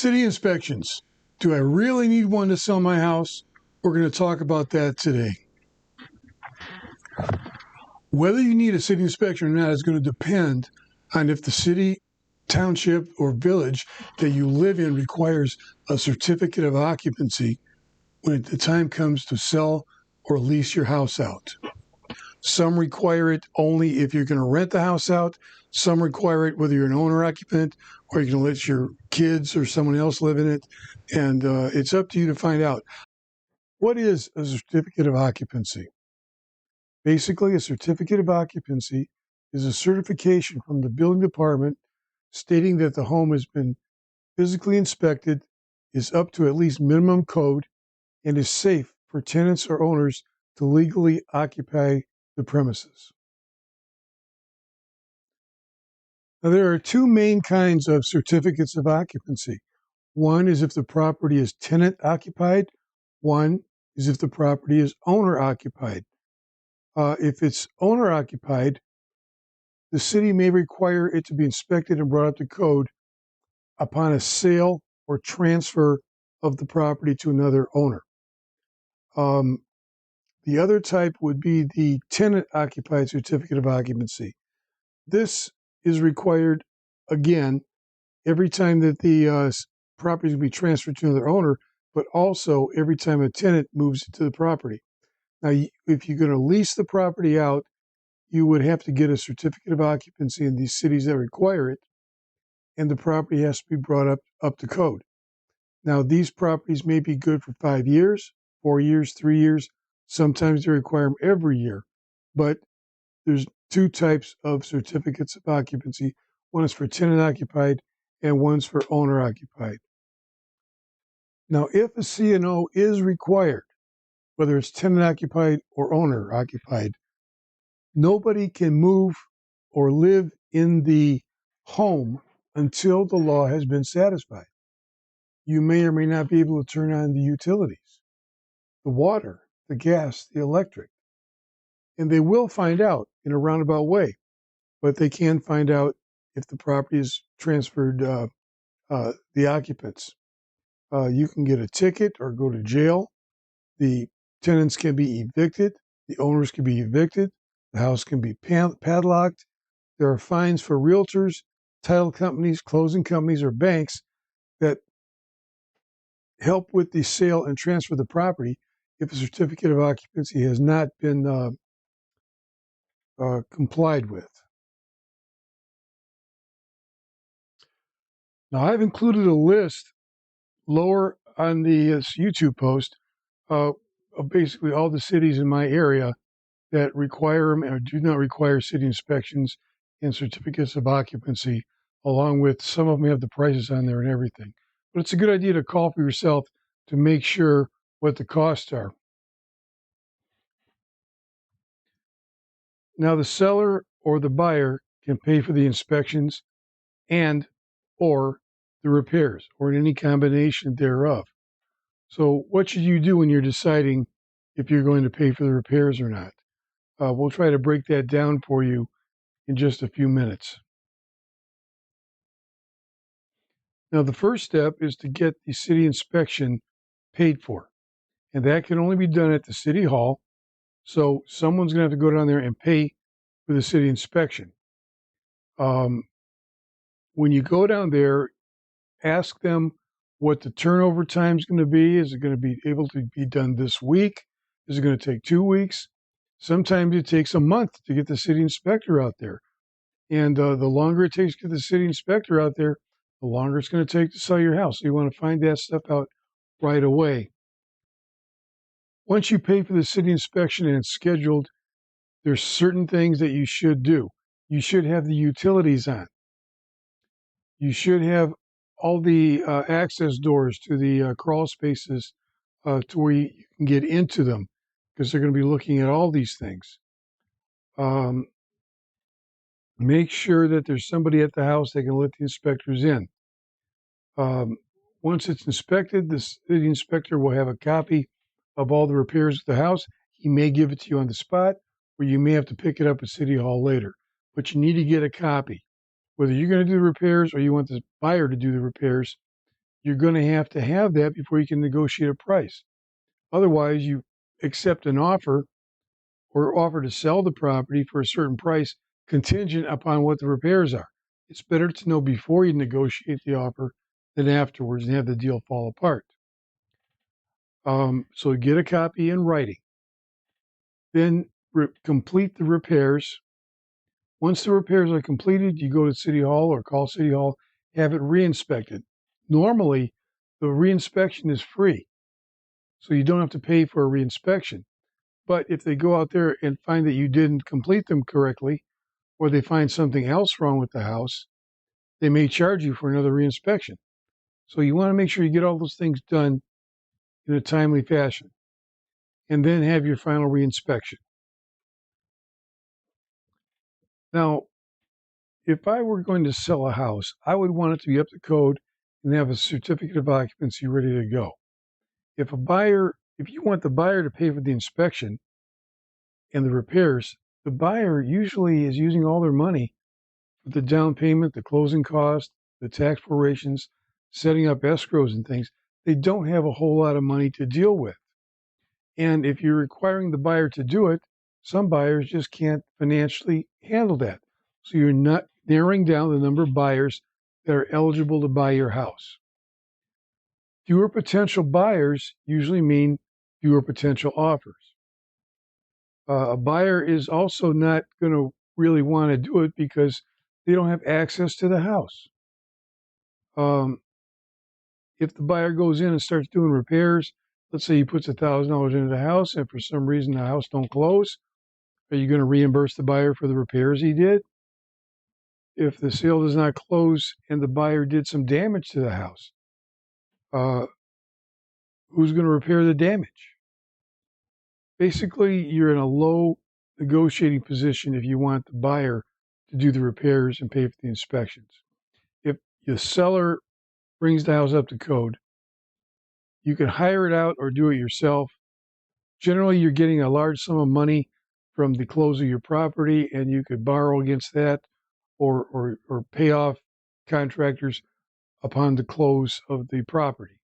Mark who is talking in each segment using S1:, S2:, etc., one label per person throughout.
S1: City inspections. Do I really need one to sell my house? We're going to talk about that today. Whether you need a city inspection or not is going to depend on if the city, township, or village that you live in requires a certificate of occupancy when the time comes to sell or lease your house out. Some require it only if you're going to rent the house out. Some require it whether you're an owner occupant or you're going to let your kids or someone else live in it. And it's up to you to find out. What is a certificate of occupancy? Basically, a certificate of occupancy is a certification from the building department stating that the home has been physically inspected, is up to at least minimum code, and is safe for tenants or owners to legally occupy the premises. Now, there are two main kinds of certificates of occupancy. One is if the property is tenant occupied. One is if the property is owner occupied. If it's owner occupied, the city may require it to be inspected and brought up to code upon a sale or transfer of the property to another owner. The other type would be the tenant occupied certificate of occupancy. This is required, again, every time that the property is going to be transferred to another owner, but also every time a tenant moves into the property. Now, if you're going to lease the property out, you would have to get a certificate of occupancy in these cities that require it, and the property has to be brought up to code. Now, these properties may be good for 5 years, 4 years, 3 years. Sometimes they require them every year, but there's two types of certificates of occupancy. One is for tenant occupied and one's for owner occupied. Now, if a C&O is required, whether it's tenant occupied or owner occupied, nobody can move or live in the home until the law has been satisfied. You may or may not be able to turn on the utilities, the water, the gas, the electric. And they will find out in a roundabout way, but they can find out if the property is transferred the occupants. You can get a ticket or go to jail. The tenants can be evicted. The owners can be evicted. The house can be padlocked. There are fines for realtors, title companies, closing companies, or banks that help with the sale and transfer of the property if a certificate of occupancy has not been complied with. Now, I've included a list lower on the YouTube post of basically all the cities in my area that require them or do not require city inspections and certificates of occupancy, along with some of them have the prices on there and everything. But it's a good idea to call for yourself to make sure what the costs are. Now, the seller or the buyer can pay for the inspections and or the repairs, or any combination thereof. So what should you do when you're deciding if you're going to pay for the repairs or not? We'll try to break that down for you in just a few minutes. Now, the first step is to get the city inspection paid for, and that can only be done at the city hall. So someone's going to have to go down there and pay for the city inspection. When you go down there, ask them what the turnover time is going to be. Is it going to be able to be done this week? Is it going to take 2 weeks? Sometimes it takes a month to get the city inspector out there. And the longer it takes to get the city inspector out there, the longer it's going to take to sell your house. So you want to find that stuff out right away. Once you pay for the city inspection and it's scheduled, there's certain things that you should do. You should have the utilities on. You should have all the access doors to the crawl spaces to where you can get into them, because they're going to be looking at all these things. Make sure that there's somebody at the house that can let the inspectors in. Once it's inspected, the city inspector will have a copy of all the repairs at the house. He may give it to you on the spot, or you may have to pick it up at City Hall later. But you need to get a copy. Whether you're going to do the repairs or you want the buyer to do the repairs, you're going to have that before you can negotiate a price. Otherwise, you accept an offer or offer to sell the property for a certain price contingent upon what the repairs are. It's better to know before you negotiate the offer than afterwards and have the deal fall apart. So get a copy in writing. Then complete the repairs. Once the repairs are completed, you go to City Hall or call City Hall, have it re-inspected. Normally, the re-inspection is free, so you don't have to pay for a re-inspection. But if they go out there and find that you didn't complete them correctly, or they find something else wrong with the house, they may charge you for another reinspection. So you want to make sure you get all those things done in a timely fashion, and then have your final reinspection. Now, if I were going to sell a house, I would want it to be up to code and have a certificate of occupancy ready to go. If you want the buyer to pay for the inspection and the repairs, the buyer usually is using all their money for the down payment, the closing cost, the tax prorations, setting up escrows and things. They don't have a whole lot of money to deal with. And if you're requiring the buyer to do it, some buyers just can't financially handle that. So you're not narrowing down the number of buyers that are eligible to buy your house. Fewer potential buyers usually mean fewer potential offers. A buyer is also not going to really want to do it because they don't have access to the house. If the buyer goes in and starts doing repairs, let's say he puts $1,000 into the house and for some reason the house don't close, are you going to reimburse the buyer for the repairs he did? If the sale does not close and the buyer did some damage to the house, who's going to repair the damage? Basically, you're in a low negotiating position if you want the buyer to do the repairs and pay for the inspections. If the seller brings the house up to code, you can hire it out or do it yourself. Generally, you're getting a large sum of money from the close of your property, and you could borrow against that or pay off contractors upon the close of the property.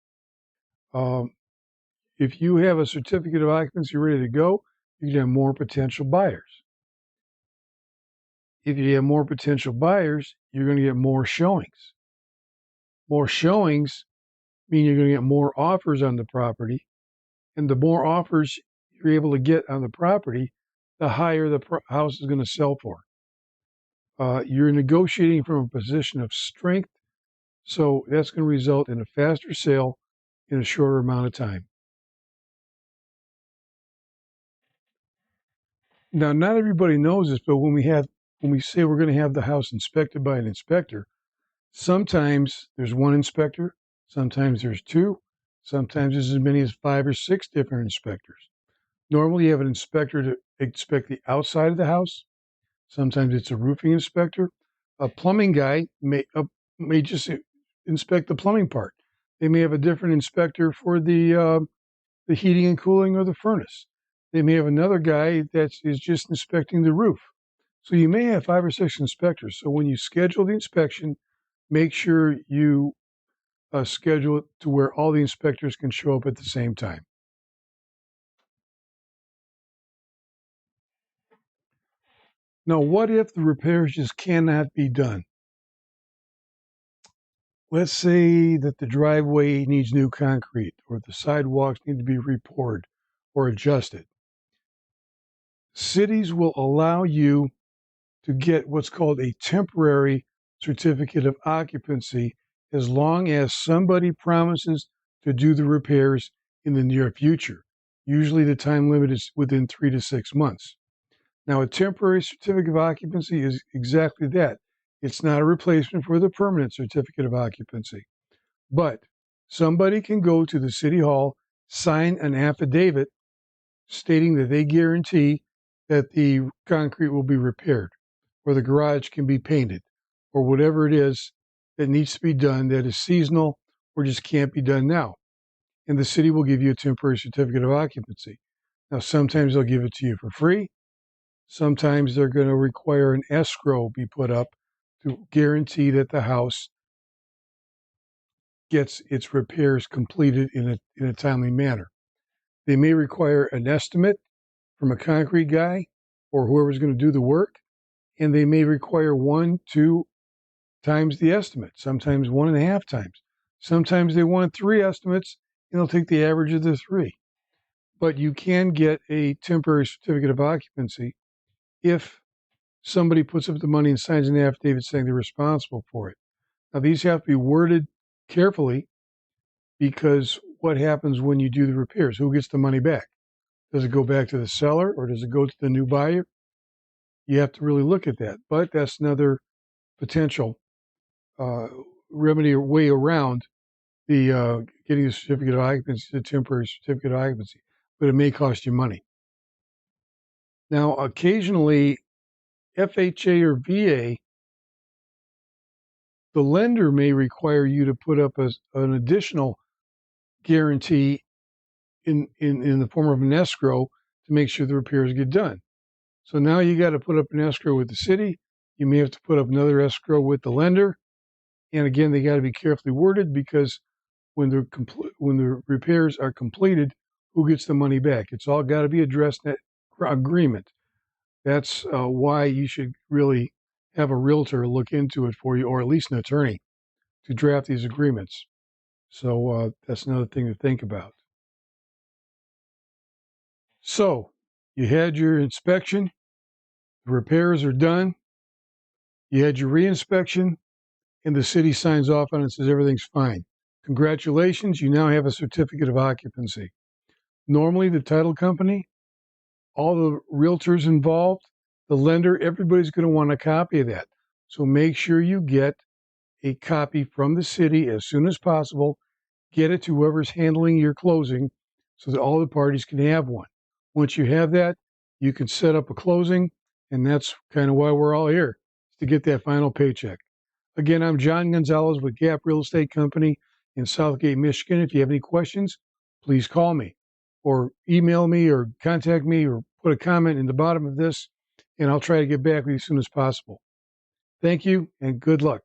S1: If you have a certificate of occupancy ready to go, you can have more potential buyers. If you have more potential buyers, you're going to get more showings. More showings mean you're going to get more offers on the property, and the more offers you're able to get on the property, the higher the house is going to sell for. You're negotiating from a position of strength, so that's going to result in a faster sale in a shorter amount of time. Now, not everybody knows this, but when we say we're going to have the house inspected by an inspector, sometimes there's one inspector, sometimes there's two, sometimes there's as many as 5 or 6 different inspectors. Normally, you have an inspector to inspect the outside of the house. Sometimes it's a roofing inspector. A plumbing guy may just inspect the plumbing part. They may have a different inspector for the heating and cooling or the furnace. They may have another guy that is just inspecting the roof. So you may have 5 or 6 inspectors. So when you schedule the inspection, make sure you schedule it to where all the inspectors can show up at the same time. Now, what if the repairs just cannot be done? Let's say that the driveway needs new concrete or the sidewalks need to be repoured or adjusted. Cities will allow you to get what's called a temporary certificate of occupancy as long as somebody promises to do the repairs in the near future. Usually the time limit is within 3 to 6 months. Now, a temporary certificate of occupancy is exactly that. It's not a replacement for the permanent certificate of occupancy. But somebody can go to the city hall, sign an affidavit stating that they guarantee that the concrete will be repaired, or the garage can be painted, or whatever it is that needs to be done that is seasonal or just can't be done now. And the city will give you a temporary certificate of occupancy. Now, sometimes they'll give it to you for free. Sometimes they're going to require an escrow be put up to guarantee that the house gets its repairs completed in a timely manner. They may require an estimate from a concrete guy or whoever's going to do the work, and they may require 1, 2 times the estimate, sometimes 1.5 times. Sometimes they want 3 estimates, and they'll take the average of the 3. But you can get a temporary certificate of occupancy if somebody puts up the money and signs an affidavit saying they're responsible for it. Now, these have to be worded carefully because what happens when you do the repairs? Who gets the money back? Does it go back to the seller or does it go to the new buyer? You have to really look at that. But that's another potential remedy or way around the getting a certificate of occupancy, the temporary certificate of occupancy. But it may cost you money. Now, occasionally, FHA or VA, the lender may require you to put up an additional guarantee in the form of an escrow to make sure the repairs get done. So now you got to put up an escrow with the city. You may have to put up another escrow with the lender. And again, they got to be carefully worded because when the repairs are completed, who gets the money back? It's all got to be addressed in that agreement. That's why you should really have a realtor look into it for you, or at least an attorney to draft these agreements. So that's another thing to think about. So you had your inspection, the repairs are done, you had your reinspection, and the city signs off on it and says everything's fine. Congratulations, you now have a certificate of occupancy. Normally, the title company, all the realtors involved, the lender, everybody's going to want a copy of that. So make sure you get a copy from the city as soon as possible. Get it to whoever's handling your closing so that all the parties can have one. Once you have that, you can set up a closing, and that's kind of why we're all here, to get that final paycheck. Again, I'm John Gonzalez with Gap Real Estate Company in Southgate, Michigan. If you have any questions, please call me or email me or contact me or put a comment in the bottom of this, and I'll try to get back with you as soon as possible. Thank you and good luck.